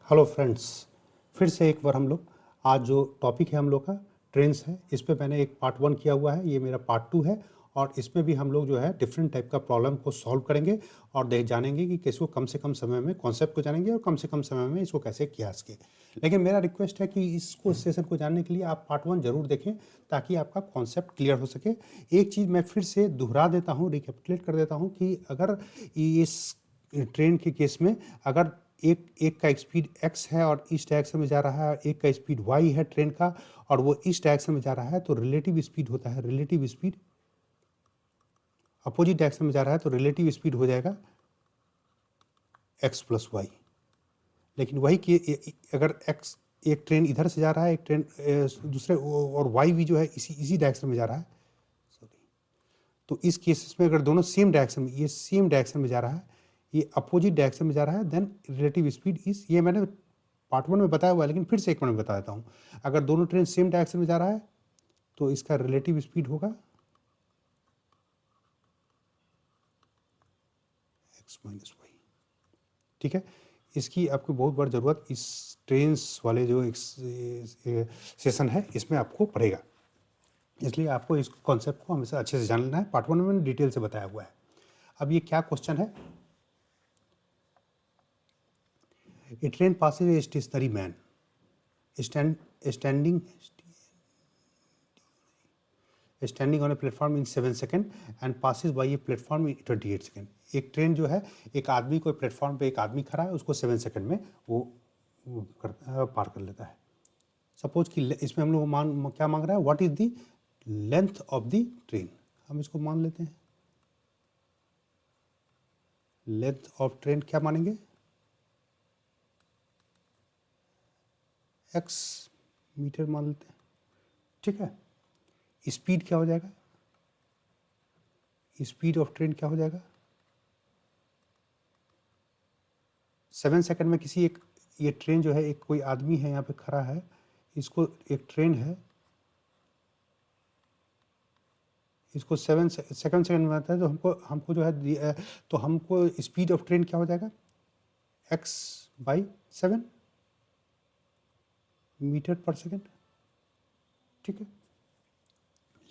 Hello friends, फिर से एक बार हम लोग आज जो टॉपिक है हम लोग का ट्रेन्स है। इस पे मैंने एक पार्ट 1 किया हुआ है, ये मेरा पार्ट 2 है। और इसमें भी हम लोग जो है डिफरेंट टाइप का प्रॉब्लम को सॉल्व करेंगे और देख जानेंगे कि कैसे को कम से कम समय में कॉन्सेप्ट को जानेंगे और कम से कम समय में इसको कैसे किया सके। लेकिन मेरा रिक्वेस्ट है कि इसको सेशन को जानने के लिए आप पार्ट 1 जरूर देखें ताकि आपका कॉन्सेप्ट क्लियर हो सके। एक चीज़ मैं फिर से दोहरा देता हूँ, रिकैपिटुलेट कर देता हूँ कि अगर इस ट्रेन के केस में अगर एक का स्पीड x है और इस डायरेक्शन में जा रहा है, एक का स्पीड y है ट्रेन का और वो इस डायरेक्शन में जा रहा है, तो रिलेटिव स्पीड होता है, रिलेटिव स्पीड अपोजिट डायरेक्शन में जा रहा है तो रिलेटिव स्पीड हो जाएगा x प्लस वाई। लेकिन वही कि अगर x एक ट्रेन इधर से जा रहा है, एक ट्रेन दूसरे और y भी जो है इसी डायरेक्शन में जा रहा है, सॉरी, तो इस केसेस में अगर दोनों सेम डायरेक्शन में, ये सेम डायरेक्शन में जा रहा है, ये अपोजिट डायरेक्शन में जा रहा है, देन रिलेटिव स्पीड इज, ये मैंने पार्ट 1 में बताया हुआ है लेकिन फिर से एक बार मैं बता देता हूँ। अगर दोनों ट्रेन सेम डायरेक्शन में जा रहा है तो इसका रिलेटिव स्पीड होगा x माइनस वाई। ठीक है, इसकी आपको बहुत बार ज़रूरत इस ट्रेन्स वाले जो सेशन है इसमें आपको पड़ेगा, इसलिए आपको इस कॉन्सेप्ट को हमेशा अच्छे से जान लेना है। पार्ट 1 में मैंने डिटेल से बताया हुआ है। अब ये क्या क्वेश्चन है, a train passes a stationary man standing on a platform in 7 second and passes by a platform in 28 second. एक ट्रेन जो है, एक आदमी को प्लेटफॉर्म पे एक आदमी खड़ा है, उसको 7 सेकेंड में वो पार कर लेता है। सपोज कि इसमें हम लोग क्या मांग रहा है, what is the length of the train. हम इसको मान लेते हैं, लेंथ ऑफ ट्रेन क्या मानेंगे, x मीटर मान लेते हैं। ठीक है, स्पीड क्या हो जाएगा, स्पीड ऑफ ट्रेन क्या हो जाएगा, 7 सेकेंड में किसी एक, ये ट्रेन जो है, एक कोई आदमी है यहाँ पे खड़ा है, इसको एक ट्रेन है, इसको 7 सेकेंड में आता है, तो हमको जो है तो हमको स्पीड ऑफ ट्रेन क्या हो जाएगा, x by 7 metre per second. ठीक है,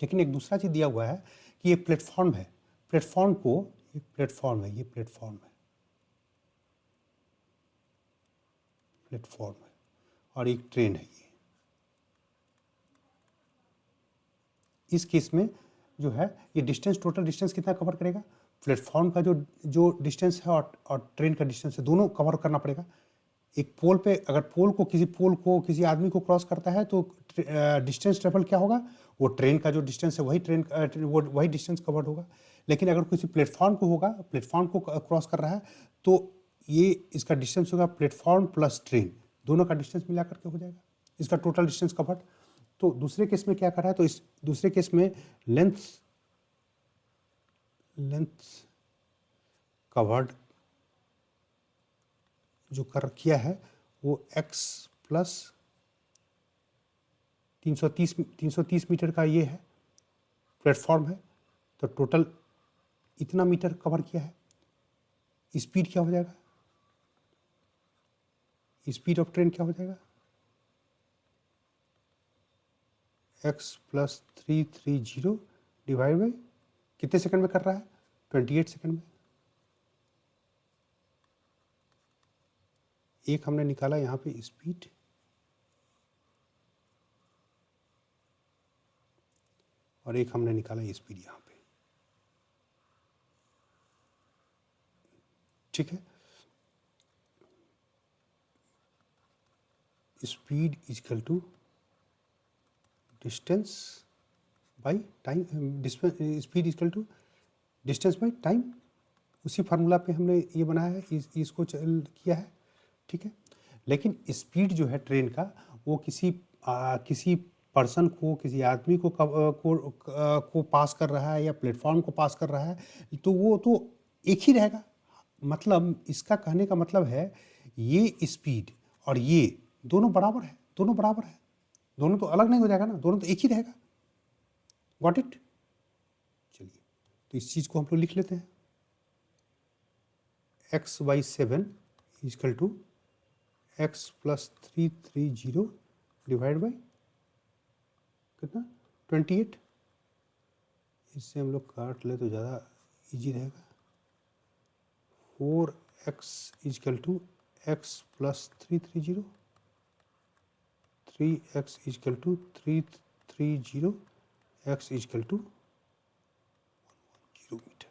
लेकिन एक दूसरा चीज़ दिया हुआ है कि ये प्लेटफॉर्म है, प्लेटफॉर्म को, एक प्लेटफॉर्म है, ये प्लेटफॉर्म है, प्लेटफॉर्म है और एक ट्रेन है ये। इस केस में जो है ये डिस्टेंस, टोटल डिस्टेंस कितना कवर करेगा, प्लेटफॉर्म का जो डिस्टेंस है और ट्रेन का डिस्टेंस है, दोनों कवर करना पड़ेगा। एक पोल पे, अगर पोल को किसी आदमी को क्रॉस करता है तो डिस्टेंस ट्रेवल क्या होगा, वो ट्रेन का जो डिस्टेंस है वही डिस्टेंस कवर्ड होगा। लेकिन अगर किसी प्लेटफॉर्म को होगा, प्लेटफॉर्म को क्रॉस कर रहा है तो ये इसका डिस्टेंस होगा प्लेटफॉर्म प्लस ट्रेन, दोनों का डिस्टेंस मिला करके हो जाएगा इसका टोटल डिस्टेंस कवर्ड। तो दूसरे केस में क्या कर रहा है, तो इस दूसरे केस में लेंथ कवर्ड जो किया है वो x प्लस 330 मीटर का ये है, प्लेटफॉर्म है, तो टोटल इतना मीटर कवर किया है। स्पीड क्या हो जाएगा, स्पीड ऑफ ट्रेन क्या हो जाएगा, x प्लस 330 डिवाइड बाई कितने सेकंड में कर रहा है, 28 सेकंड में। एक हमने निकाला यहाँ पे स्पीड और एक हमने निकाला स्पीड यहाँ पे। ठीक है, speed is equal to distance by time, speed is equal to distance by time. उसी फार्मूला पे हमने ये बनाया है, इसको किया है। ठीक है, लेकिन स्पीड जो है ट्रेन का वो किसी पर्सन को, किसी आदमी को पास कर रहा है या प्लेटफॉर्म को पास कर रहा है, तो वो तो एक ही रहेगा। मतलब इसका कहने का मतलब है ये स्पीड और ये दोनों बराबर है, दोनों बराबर है, दोनों तो अलग नहीं हो जाएगा ना, दोनों तो एक ही रहेगा। Got it. चलिए, तो इस चीज़ को हम लोग लिख लेते हैं, x/7 is equal to x+330 divide by कितना 28। इससे हम लोग काट ले तो ज़्यादा इजी रहेगा। 4x is equal to x+330, 3x is equal to 330, x is equal to 0 metre.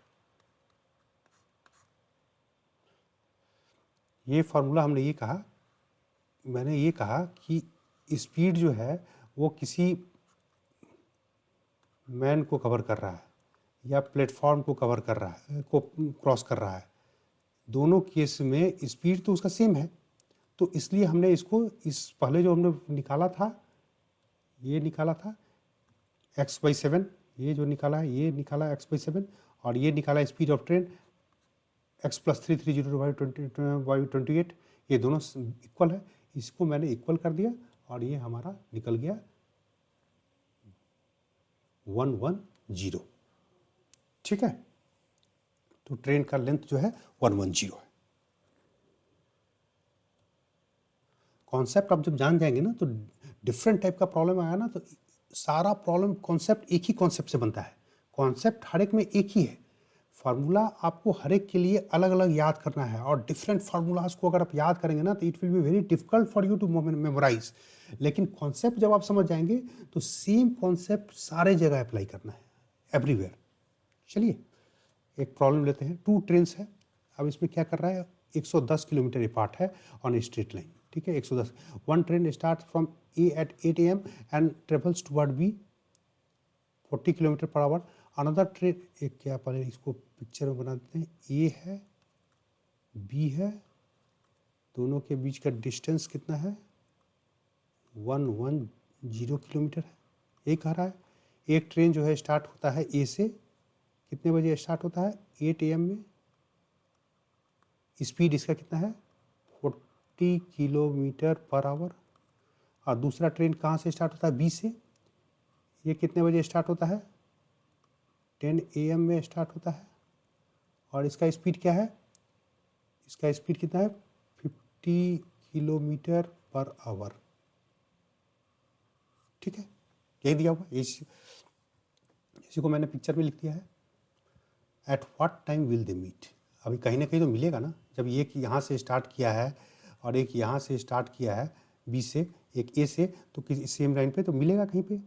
ये फार्मूला हमने ये कहा, मैंने ये कहा कि स्पीड जो है वो किसी मैन को कवर कर रहा है या प्लेटफॉर्म को कवर कर रहा है, को क्रॉस कर रहा है। दोनों केस में स्पीड तो उसका सेम है, तो इसलिए हमने इसको इस पहले जो हमने निकाला था, ये निकाला था x/7, ये जो निकाला है ये निकाला x/7, और ये निकाला स्पीड ऑफ ट्रेन x+330/28, ये दोनों इक्वल है। इसको मैंने इक्वल कर दिया और ये हमारा निकल गया 110। ठीक है, तो ट्रेन का लेंथ जो है 110 है। कॉन्सेप्ट आप जब जान जाएंगे ना तो डिफरेंट टाइप का प्रॉब्लम आया ना तो सारा प्रॉब्लम कॉन्सेप्ट एक ही कॉन्सेप्ट से बनता है। कॉन्सेप्ट हर एक में एक ही है, फार्मूला आपको हर एक के लिए अलग अलग याद करना है, और डिफरेंट फार्मूलाज को अगर आप याद करेंगे ना तो it will be very difficult for you to memorise. लेकिन कॉन्सेप्ट जब आप समझ जाएंगे तो सेम कॉन्सेप्ट सारे जगह अप्लाई करना है, एवरीवेयर। चलिए एक प्रॉब्लम लेते हैं। 2 ट्रेन्स है, अब इसमें क्या कर रहा है, 110 किलोमीटर अपार्ट है ऑन स्ट्रेट लाइन। ठीक है, 110। One train start from A at 8 AM and travels toward B 40 kilometre per hour. Another train, एक क्या पहले इसको पिक्चर में बना देते हैं, ए है बी है, दोनों के बीच का डिस्टेंस कितना है 110 किलोमीटर है। ये कह रहा है एक ट्रेन जो है स्टार्ट होता है ए से, कितने बजे स्टार्ट होता है 8 AM में, स्पीड इसका कितना है 40 किलोमीटर पर आवर। और दूसरा ट्रेन कहाँ से स्टार्ट होता है बी से, ये कितने बजे स्टार्ट होता है 10 AM में स्टार्ट होता है, और इसका स्पीड क्या है, इसका स्पीड कितना है 50 किलोमीटर पर आवर। ठीक है, यही दिया हुआ, इसी को मैंने पिक्चर में लिख दिया है। At what time will they meet, अभी कहीं ना कहीं तो मिलेगा ना, जब एक यहाँ से स्टार्ट किया है और एक यहाँ से स्टार्ट किया है बी से, एक ए से, तो किसी सेम लाइन पे तो मिलेगा कहीं पे।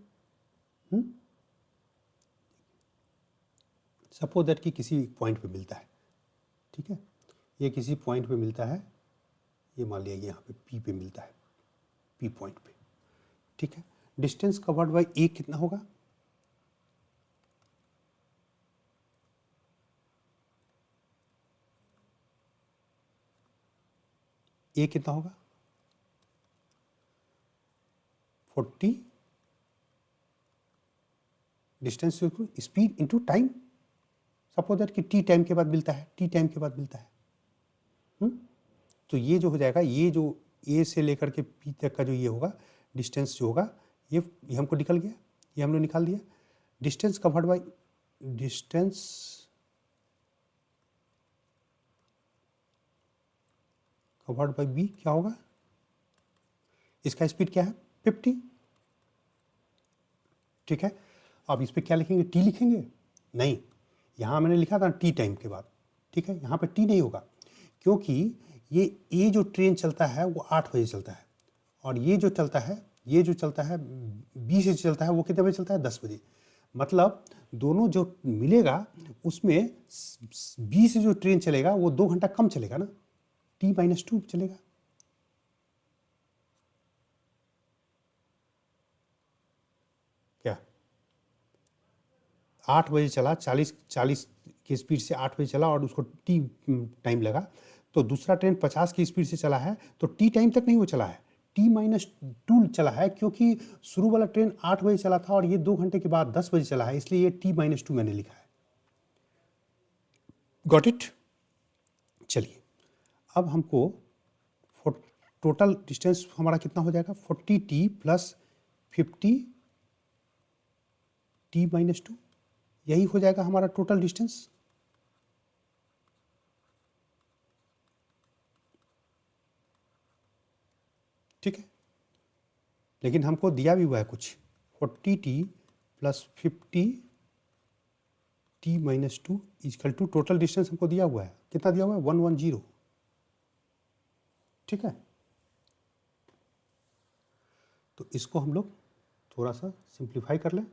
सपोज दैट कि किसी पॉइंट पे मिलता है। ठीक है, ये किसी पॉइंट पे मिलता है, ये मान लिया यहाँ पे पी पे मिलता है, पी पॉइंट पे। ठीक है, डिस्टेंस कवर्ड बाय ए कितना होगा, ए कितना होगा 40, distance speed into time. Suppose that कि टी टाइम के बाद मिलता है, टी टाइम के बाद मिलता है। तो ये जो हो जाएगा, ये जो ए से लेकर के पी तक का जो ये होगा डिस्टेंस जो होगा, ये हमको निकल गया, ये हम लोग निकाल दिया। Distance covered by, distance covered by B क्या होगा, इसका स्पीड क्या है 50। ठीक है, अब इस पर क्या लिखेंगे, टी लिखेंगे, नहीं, यहाँ मैंने लिखा था टी टाइम के बाद। ठीक है, यहाँ पे टी नहीं होगा, क्योंकि ये ए जो ट्रेन चलता है वो 8 बजे चलता है, और ये जो चलता है, ये जो चलता है बी से चलता है वो कितने बजे चलता है 10 बजे। मतलब दोनों जो मिलेगा उसमें बी से जो ट्रेन चलेगा वो 2 घंटा कम चलेगा ना, T-2 चलेगा। क्या 8 बजे चला, 40 की स्पीड से 8 बजे चला और उसको टी टाइम लगा, तो दूसरा ट्रेन 50 की स्पीड से चला है तो टी टाइम तक नहीं वो चला है, T-2 चला है, क्योंकि शुरू वाला ट्रेन 8 बजे चला था और ये 2 घंटे के बाद 10 बजे चला है, इसलिए ये T-2 मैंने लिखा है। Got it. चलिए अब हमको टोटल डिस्टेंस हमारा कितना हो जाएगा 40T प्लस 50T-2, यही हो जाएगा हमारा टोटल डिस्टेंस। ठीक है, लेकिन हमको दिया भी हुआ है कुछ 40t plus 50t minus 2 equal to total distance हमको दिया हुआ है, कितना दिया हुआ है 110। ठीक है, तो इसको हम लोग थोड़ा सा सिंप्लीफाई कर लें।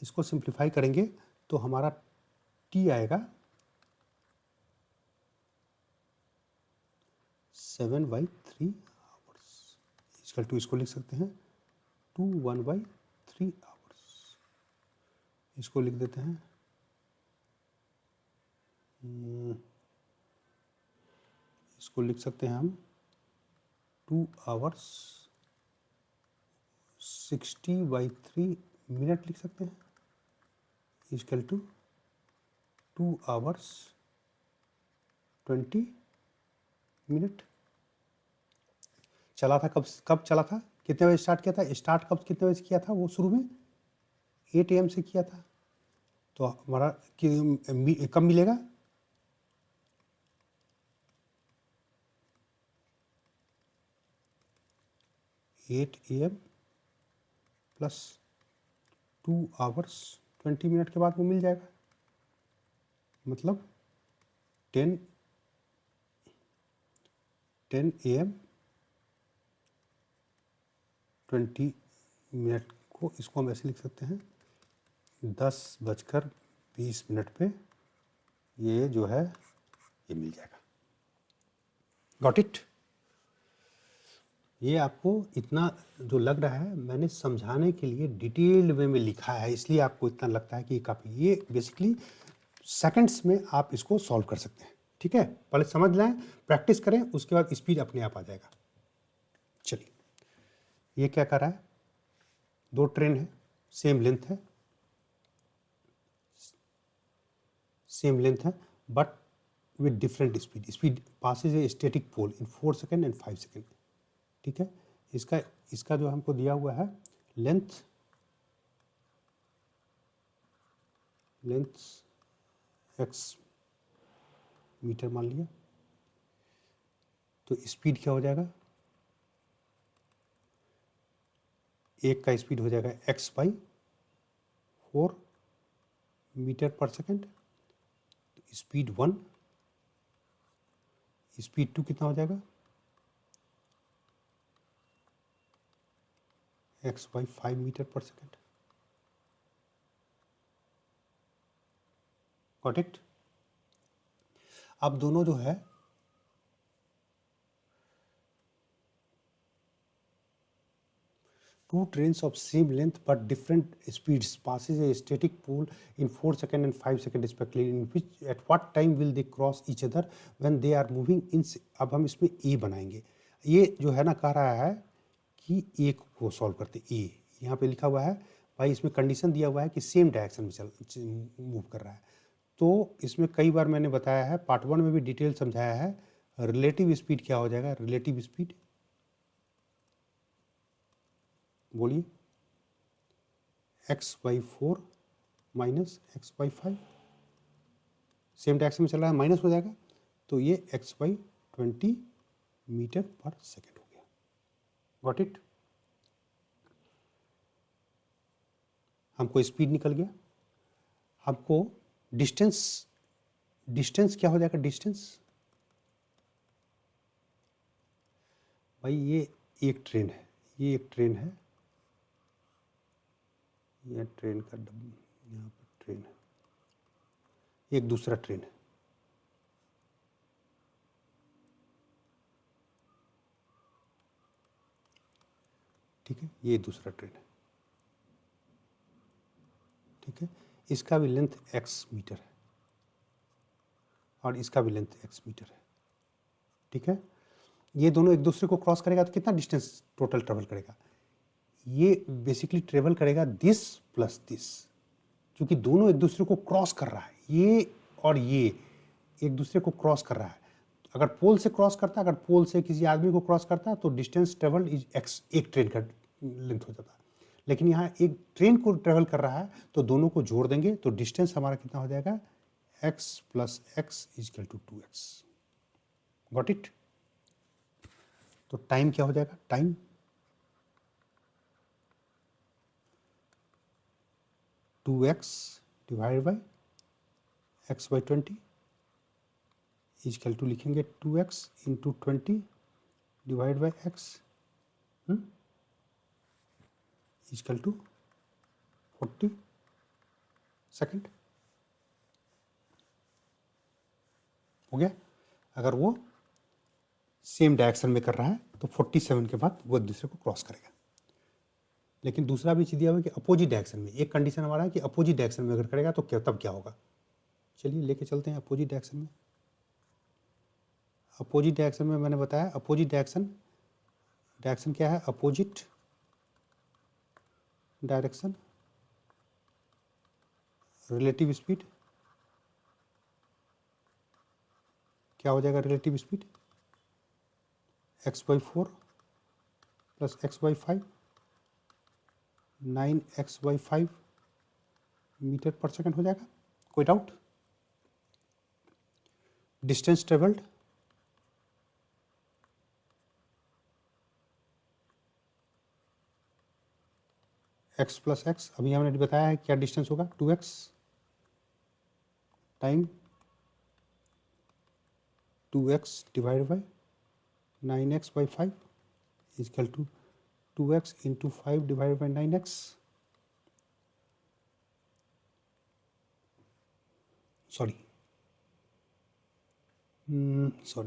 इसको सिंप्लीफाई करेंगे तो हमारा t आएगा 7/3 आवर्स इक्वल टू, इसको लिख सकते हैं 1/3 आवर्स। इसको लिख देते हैं इसको लिख सकते हैं हम 2 आवर्स 60/3 मिनट लिख सकते हैं इक्वल टू 2 आवर्स 20 मिनट। चला था कब चला था, कितने बजे स्टार्ट किया था, स्टार्ट कब कितने बजे किया था, वो शुरू में 8 AM से किया था। तो हमारा कब मिलेगा, eight AM plus 2 hours 20 minute के बाद वो मिल जाएगा, मतलब 10 AM 20 मिनट को, इसको हम ऐसे लिख सकते हैं 10:20 पे ये जो है ये मिल जाएगा। Got it. ये आपको इतना जो लग रहा है, मैंने समझाने के लिए डिटेल्ड वे में लिखा है, इसलिए आपको इतना लगता है कि ये काफ़ी, ये बेसिकली सेकंड्स में आप इसको सॉल्व कर सकते हैं। ठीक है, पहले समझ लें, प्रैक्टिस करें, उसके बाद स्पीड अपने आप आ जाएगा। चलिए, ये क्या कर रहा है, 2 ट्रेन है, सेम लेंथ है but with different speed passes a static pole in 4 second and 5 second. ठीक है, इसका जो हमको दिया हुआ है लेंथ x मीटर मान लिया, तो स्पीड क्या हो जाएगा, एक का स्पीड हो जाएगा x/4 metre per second, speed 1, speed 2 कितना हो जाएगा x/5 metre per second. Got it. अब दोनों जो है two trains of same length but different speeds passes a static pole in 4 seconds and 5 seconds respectively, in which at what time will they cross each other when they are moving in। अब हम इसमें ए बनाएंगे, ये जो है ना कह रहा है कि ए को सॉल्व करते, ए यहाँ पे लिखा हुआ है भाई, इसमें कंडीशन दिया हुआ है कि सेम डायरेक्शन में मूव कर रहा है। तो इसमें कई बार मैंने बताया है, पार्ट 1 में भी डिटेल समझाया है, रिलेटिव स्पीड क्या हो जाएगा, रिलेटिव स्पीड बोलिए x/4 minus x/5, same direction में चल रहा है, माइनस हो जाएगा, तो ये x/20 मीटर पर सेकेंड हो गया। Got it. हमको स्पीड निकल गया, हमको डिस्टेंस क्या हो जाएगा, डिस्टेंस भाई ये एक ट्रेन है, ये एक ट्रेन है, यह ट्रेन का यहाँ पर ट्रेन है, एक दूसरा ट्रेन है, ठीक है, ये दूसरा ट्रेन है, ठीक है, इसका भी लेंथ x मीटर है और इसका भी लेंथ x मीटर है। ठीक है, ये दोनों एक दूसरे को क्रॉस करेगा तो कितना डिस्टेंस टोटल ट्रेवल करेगा, ये बेसिकली ट्रेवल करेगा दिस प्लस दिस, क्योंकि दोनों एक दूसरे को क्रॉस कर रहा है, ये और ये एक दूसरे को क्रॉस कर रहा है। अगर पोल से क्रॉस करता, अगर पोल से किसी आदमी को क्रॉस करता तो डिस्टेंस ट्रेवल्ड इज x, एक ट्रेन का लेंथ हो जाता। लेकिन यहाँ एक ट्रेन को ट्रेवल कर रहा है तो दोनों को जोड़ देंगे तो डिस्टेंस हमारा कितना हो जाएगा, x + x = 2x। Got it. तो टाइम क्या हो जाएगा, time 2x divide by x/20 is equal to लिखेंगे 2x into 20 divide by x is equal to 40 second. हो गया। अगर वो सेम डायरेक्शन में कर रहा है तो 47 के बाद वो एक दूसरे को क्रॉस करेगा। लेकिन दूसरा भी चीज़ दिया हुआ है कि अपोजिट डायरेक्शन में, एक कंडीशन हमारा है कि अपोजिट डायरेक्शन में अगर करेगा तो क्या, तब क्या होगा। चलिए लेके चलते हैं अपोजिट डायरेक्शन में। अपोजिट डायरेक्शन में मैंने बताया अपोजिट डायरेक्शन क्या है, अपोजिट डायरेक्शन रिलेटिव स्पीड क्या हो जाएगा, relative speed x/4 plus x/5 9x/5 metre per second हो जाएगा। कोई doubt. Distance travelled x plus x, अभी हमने बताया है क्या डिस्टेंस होगा, 2x time 2x divide by 9x/5 is equal to 2x into 5 divide by 9x। Sorry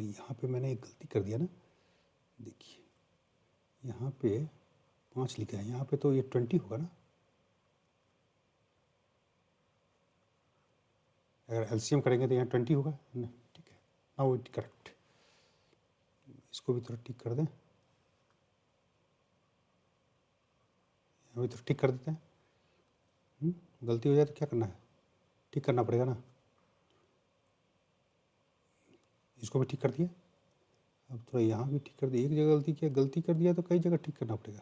यहाँ पे मैंने एक गलती कर दिया ना, देखिए यहाँ पे 5 लिखा है, यहाँ पे तो ये 20 होगा ना। अगर एलसीएम करेंगे तो यहाँ 20 होगा ना, ठीक है। Now it correct. इसको भी थोड़ा ठीक कर दें, यहाँ भी थोड़ा ठीक कर देते हैं। गलती हो जाए तो क्या करना है, ठीक करना पड़ेगा ना। इसको भी ठीक कर दिया, अब थोड़ा यहाँ भी ठीक कर दिया। एक जगह गलती कर दिया तो कई जगह ठीक करना पड़ेगा।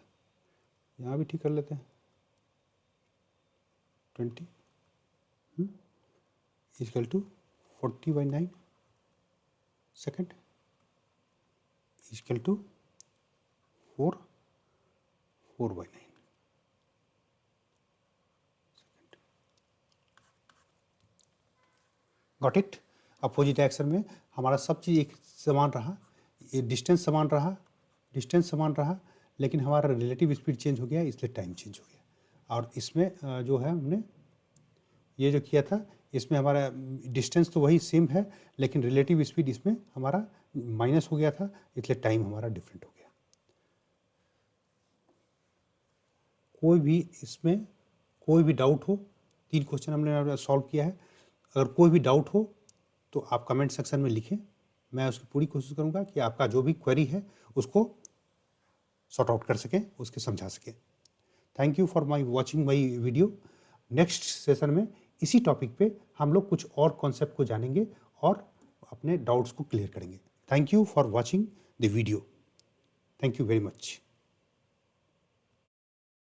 यहाँ भी ठीक कर लेते हैं 20 is equal to 40/9 second is equal to 4/9 second. Got it. Opposite direction में हमारा सब चीज़ एक समान रहा, ये डिस्टेंस समान रहा, लेकिन हमारा रिलेटिव स्पीड चेंज हो गया, इसलिए टाइम चेंज हो गया। और इसमें जो है हमने ये जो किया था, इसमें हमारा डिस्टेंस तो वही सेम है, लेकिन रिलेटिव स्पीड इसमें हमारा माइनस हो गया था, इसलिए टाइम हमारा डिफरेंट हो गया। इसमें कोई भी डाउट हो, 3 क्वेश्चन हमने सॉल्व किया है। अगर कोई भी डाउट हो तो आप कमेंट सेक्शन में लिखें, मैं उसकी पूरी कोशिश करूंगा कि आपका जो भी क्वेरी है उसको सॉर्ट आउट कर सकें, उसके समझा सकें। Thank you for watching my video. Next session में इसी टॉपिक पे हम लोग कुछ और कॉन्सेप्ट को जानेंगे और अपने डाउट्स को क्लियर करेंगे। Thank you for watching the video. Thank you very much.